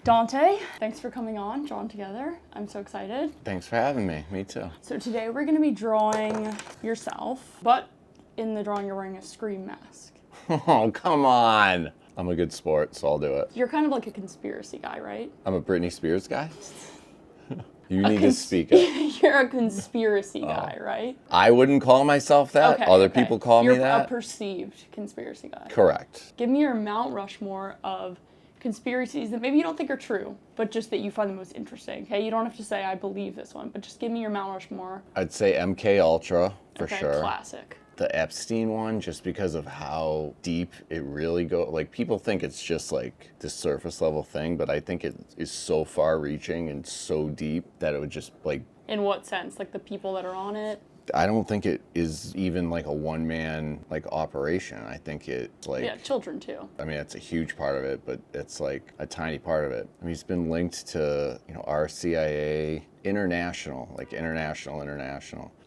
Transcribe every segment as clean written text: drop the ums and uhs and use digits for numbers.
Dante, thanks for coming on, Drawn Together. I'm so excited. Thanks for having me. Me too. So today we're going to be drawing yourself, but in the drawing you're wearing a Scream mask. Oh, come on. I'm a good sport, so I'll do it. You're kind of like a conspiracy guy, right? I'm a Britney Spears guy? You need to speak up. You're a conspiracy guy, right? I wouldn't call myself that. Okay, Other people call me that. You're a perceived conspiracy guy. Correct. Give me your Mount Rushmore of conspiracies that maybe you don't think are true, but just that you find the most interesting. Okay, you don't have to say I believe this one, but just give me your Mount Rushmore. I'd say MK Ultra for sure. Classic. The Epstein one, just because of how deep it really goes. Like, people think it's just like this surface level thing, but I think it is so far reaching and so deep that it would just like... In what sense? Like the people that are on it? I don't think it is even like a one-man like operation. I think it's like... Yeah, children too. I mean, it's a huge part of it, but it's like a tiny part of it. I mean, it's been linked to, our CIA, international.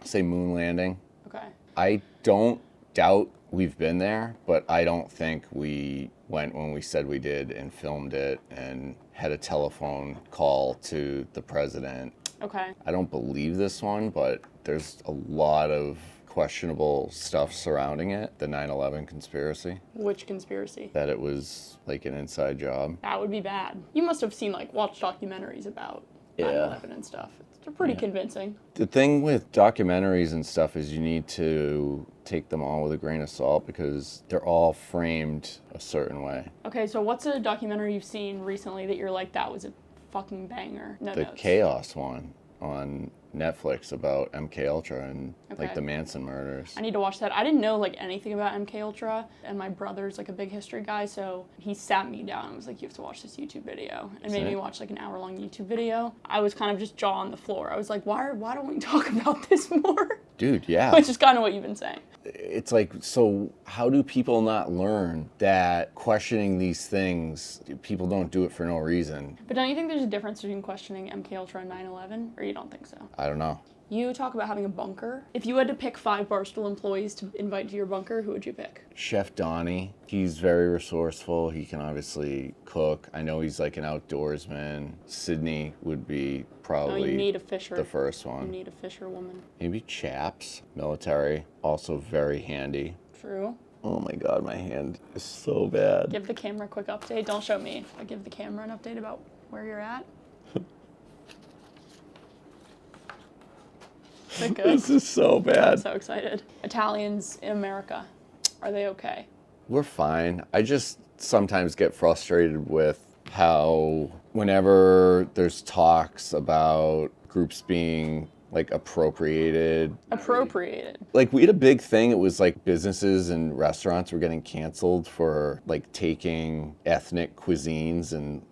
Say moon landing. Okay. I don't doubt we've been there, but I don't think we went when we said we did and filmed it and had a telephone call to the president. Okay. I don't believe this one, but there's a lot of questionable stuff surrounding it. The 9/11 conspiracy. Which conspiracy? That it was like an inside job. That would be bad. You must have seen watched documentaries about 9/11 and stuff. They're pretty convincing. The thing with documentaries and stuff is you need to take them all with a grain of salt because they're all framed a certain way. Okay, so what's a documentary you've seen recently that you're like, that was a fucking banger? No The notes. Chaos one on Netflix about MK Ultra and like the Manson murders. I need to watch that. I didn't know anything about MK Ultra, and my brother's a big history guy, so he sat me down and was like, you have to watch this YouTube video, and made me watch an hour-long YouTube video. I was kind of just jaw on the floor. I was like, why don't we talk about this more? Dude, yeah. Which is kind of what you've been saying. It's like, so how do people not learn that questioning these things, people don't do it for no reason? But don't you think there's a difference between questioning MK Ultra and 9/11, or you don't think so? I don't know. You talk about having a bunker. If you had to pick 5 Barstool employees to invite to your bunker, who would you pick? Chef Donnie. He's very resourceful. He can obviously cook. I know he's like an outdoorsman. Sydney would be probably you need a fisher. The first one. You need a fisherwoman. Maybe Chaps, military, also very handy. True. Oh my God, my hand is so bad. Give the camera a quick update. Don't show me. But give the camera an update about where you're at. Is it good? This is so bad. I'm so excited. Italians in America, are they okay? We're fine. I just sometimes get frustrated with how whenever there's talks about groups being appropriated. Like, we had a big thing. It was businesses and restaurants were getting canceled for taking ethnic cuisines, and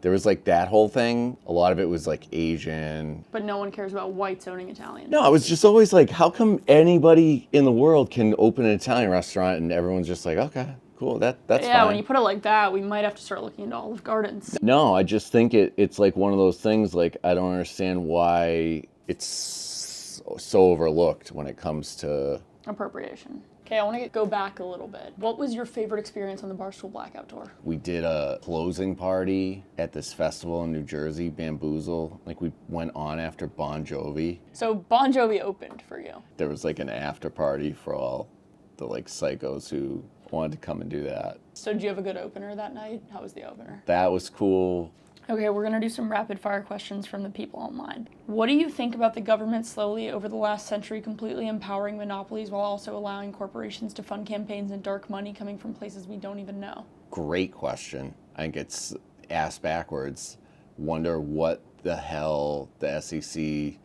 there was that whole thing. A lot of it was Asian. But no one cares about whites owning Italian. No, I was just always how come anybody in the world can open an Italian restaurant and everyone's just okay, cool, that's fine. Yeah, when you put it like that, we might have to start looking into Olive Gardens. No, I just think it's one of those things, I don't understand why it's so overlooked when it comes to appropriation. Okay, I want to go back a little bit. What was your favorite experience on the Barstool Blackout tour? We did a closing party at this festival in New Jersey, Bamboozle. We went on after Bon Jovi. So Bon Jovi opened for you. There was an after party for all the psychos who wanted to come and do that. So did you have a good opener that night? How was the opener? That was cool. Okay, we're going to do some rapid fire questions from the people online. What do you think about the government slowly over the last century completely empowering monopolies while also allowing corporations to fund campaigns and dark money coming from places we don't even know? Great question. I think it's ass backwards. Wonder what the hell the SEC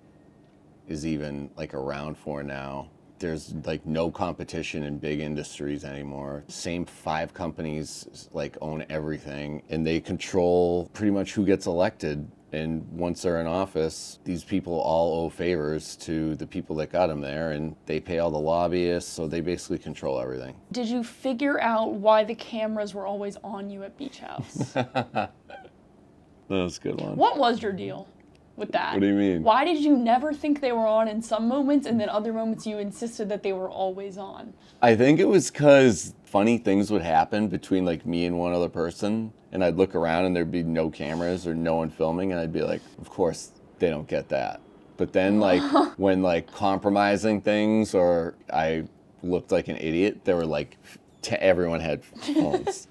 is even around for now. There's no competition in big industries anymore. Same 5 companies own everything, and they control pretty much who gets elected. And once they're in office, these people all owe favors to the people that got them there, and they pay all the lobbyists, so they basically control everything. Did you figure out why the cameras were always on you at Beach House? That was a good one. What was your deal? with that. What do you mean? Why did you never think they were on in some moments, and then other moments you insisted that they were always on? I think it was because funny things would happen between like me and one other person, and I'd look around and there'd be no cameras or no one filming, and I'd be like, of course they don't get that. But then like when like compromising things or I looked like an idiot, they were like, everyone had phones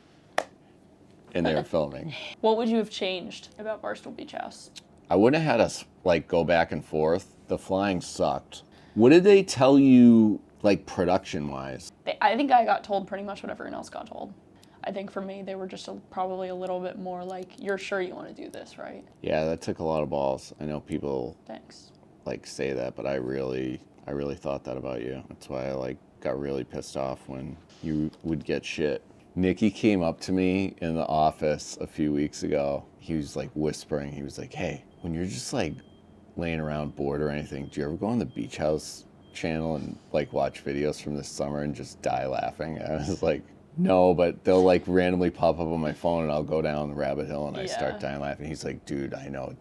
and they were filming. What would you have changed about Barstool Beach House? I wouldn't have had us like go back and forth. The flying sucked. What did they tell you, like production wise? I think I got told pretty much what everyone else got told. I think for me, they were just probably a little bit more like, you're sure you want to do this, right? Yeah, that took a lot of balls. I know people Thanks. like say that, but I really thought that about you. That's why I like got really pissed off when you would get shit. Nikki came up to me in the office a few weeks ago. He was like whispering. He was like, hey, when you're just like laying around bored or anything, do you ever go on the Beach House channel and like watch videos from this summer and just die laughing? I was like, no, but they'll like randomly pop up on my phone and I'll go down the rabbit hole and I start dying laughing. He's like, dude, I know,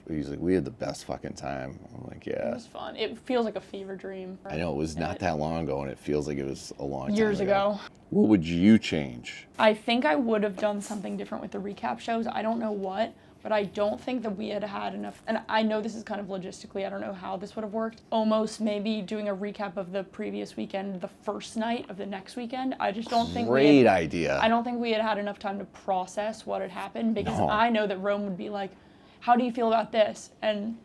he's like, we had the best fucking time. I'm like, yeah. It was fun. It feels like a fever dream. I know, it was not that long ago and it feels like it was a long time years ago. What would you change? I think I would have done something different with the recap shows. I don't know what, but I don't think that we had enough, and I know this is kind of logistically, I don't know how this would have worked. Almost maybe doing a recap of the previous weekend, the first night of the next weekend. I just don't think Great idea. I don't think we had enough time to process what had happened, because I know that Rome would be like, how do you feel about this? And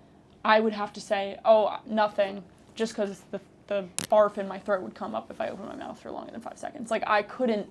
I would have to say, oh, nothing, just because the barf in my throat would come up if I opened my mouth for longer than 5 seconds. Like, I couldn't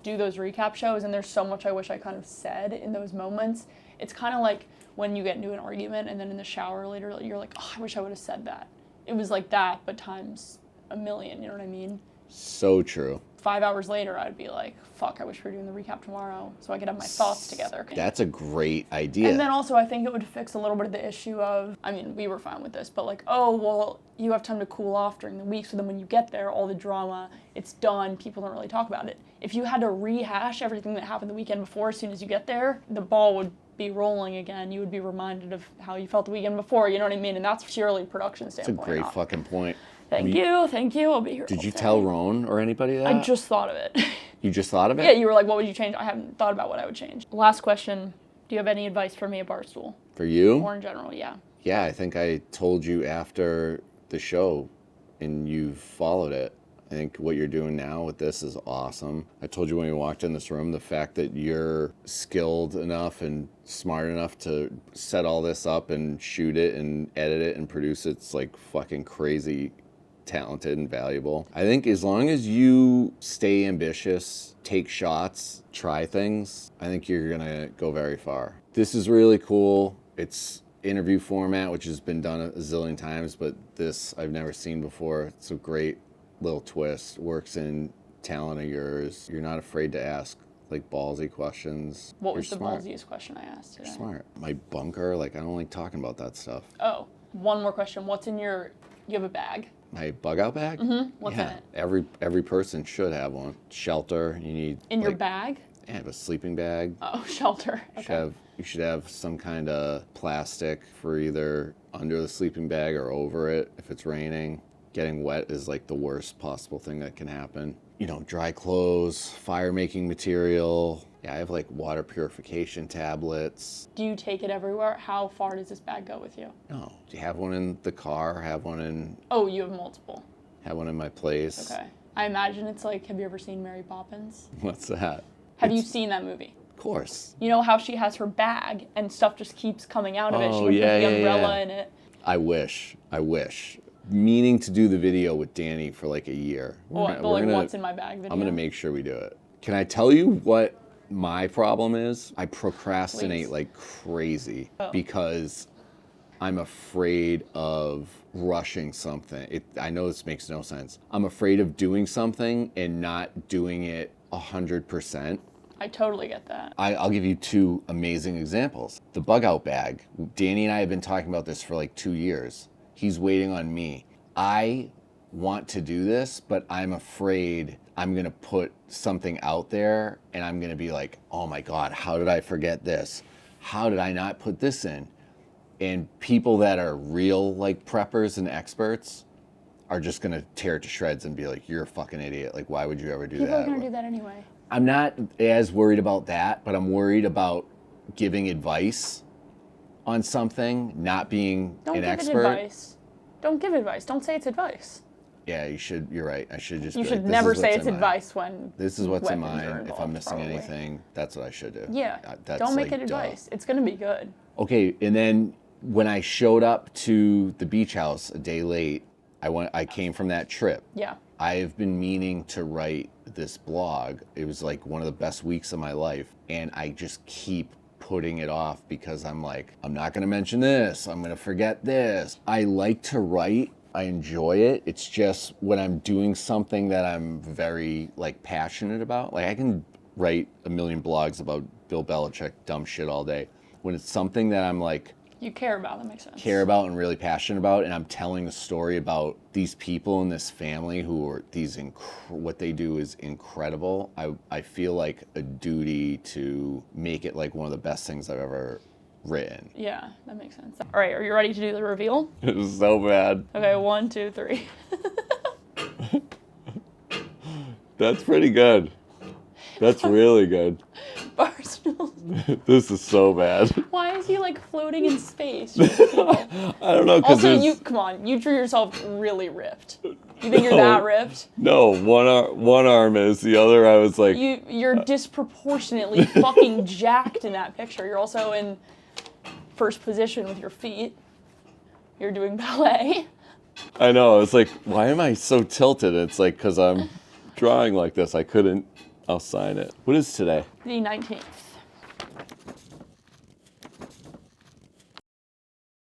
do those recap shows, and there's so much I wish I kind of said in those moments. It's kind of like when you get into an argument and then in the shower later, you're like, oh, I wish I would have said that. It was like that, but times a million, you know what I mean? So true. 5 hours later, I'd be like, fuck, I wish we were doing the recap tomorrow so I could have my thoughts together. That's a great idea. And then also, I think it would fix a little bit of the issue of, I mean, we were fine with this, but like, oh, well, you have time to cool off during the week, so then when you get there, all the drama, it's done, people don't really talk about it. If you had to rehash everything that happened the weekend before as soon as you get there, the ball would be rolling again. You would be reminded of how you felt the weekend before, you know what I mean? And that's purely production standpoint. That's a great fucking point. Thank you. I'll be here. Did you tell Roan or anybody that? I just thought of it. You just thought of it? Yeah, you were like, what would you change? I haven't thought about what I would change. Last question. Do you have any advice for me at Barstool? For you? Or in general, yeah. Yeah, I think I told you after the show and you followed it. I think what you're doing now with this is awesome. I told you when we walked in this room, the fact that you're skilled enough and smart enough to set all this up and shoot it and edit it and produce it's like fucking crazy talented and valuable. I think as long as you stay ambitious, take shots, try things, I think you're gonna go very far. This is really cool. It's interview format, which has been done a zillion times, but this I've never seen before. It's a great little twist. Works in talent of yours. You're not afraid to ask like ballsy questions. What was the ballsiest question I asked today? You're smart. My bunker, like I don't like talking about that stuff. Oh, one more question. What's in you have a bag? My bugout bag? Mm-hmm. What's in it? Every person should have one. Shelter, you need. In your bag? Yeah, I have a sleeping bag. Oh, shelter. Okay. You should have some kind of plastic for either under the sleeping bag or over it if it's raining. Getting wet is like the worst possible thing that can happen. You know, dry clothes, fire making material. Yeah, I have like water purification tablets. Do you take it everywhere? How far does this bag go with you? No. Do you have one in the car? Have one in... Oh, you have multiple. Have one in my place. Okay. I imagine it's like, have you ever seen Mary Poppins? What's that? Have you seen that movie? Of course. You know how she has her bag and stuff just keeps coming out of it? She would put the umbrella in it. I wish. Meaning to do the video with Danny for like a year. What's in my bag video? I'm going to make sure we do it. Can I tell you what my problem is? I procrastinate like crazy because I'm afraid of rushing something. I know this makes no sense. I'm afraid of doing something and not doing it 100%. I totally get that. I'll give you two amazing examples. The bugout bag. Danny and I have been talking about this for like 2 years. He's waiting on me. I want to do this, but I'm afraid I'm going to put something out there and I'm going to be like, oh my God, how did I forget this? How did I not put this in? And people that are real like preppers and experts are just gonna tear it to shreds and be like, "You're a fucking idiot. Like, why would you ever do that?" People are gonna do that anyway. I'm not as worried about that, but I'm worried about giving advice on something, not being an expert. Don't give advice. Don't give advice. Don't say it's advice. Yeah, you should. You're right. I should just. You be should like, never say it's advice when. This is what's in weapons are mine. If involved, I'm missing probably. anything, that's what I should do. Yeah. That's Don't make like it advice. It's gonna be good. Okay, and then when I showed up to the beach house a day late, I came from that trip. Yeah. I've been meaning to write this blog. It was like one of the best weeks of my life, and I just keep putting it off because I'm like, I'm not going to mention this. I'm going to forget this. I like to write. I enjoy it. It's just when I'm doing something that I'm very like passionate about. Like I can write a million blogs about Bill Belichick, dumb shit all day. When it's something that I'm like, you care about, that makes sense. Care about and really passionate about, and I'm telling a story about these people in this family who are what they do is incredible. I feel like a duty to make it like one of the best things I've ever written. Yeah, that makes sense. All right, are you ready to do the reveal? It was so bad. Okay, 1, 2, 3. That's pretty good. That's really good. Barstool. This is so bad. Why is he like floating in space? I don't know. Also, come on, you drew yourself really ripped. You think you're that ripped? No, one arm is. The other, I was like... You're disproportionately fucking jacked in that picture. You're also in first position with your feet. You're doing ballet. I know. It's like, why am I so tilted? It's like, because I'm drawing like this. I couldn't... I'll sign it. What is today? The 19th.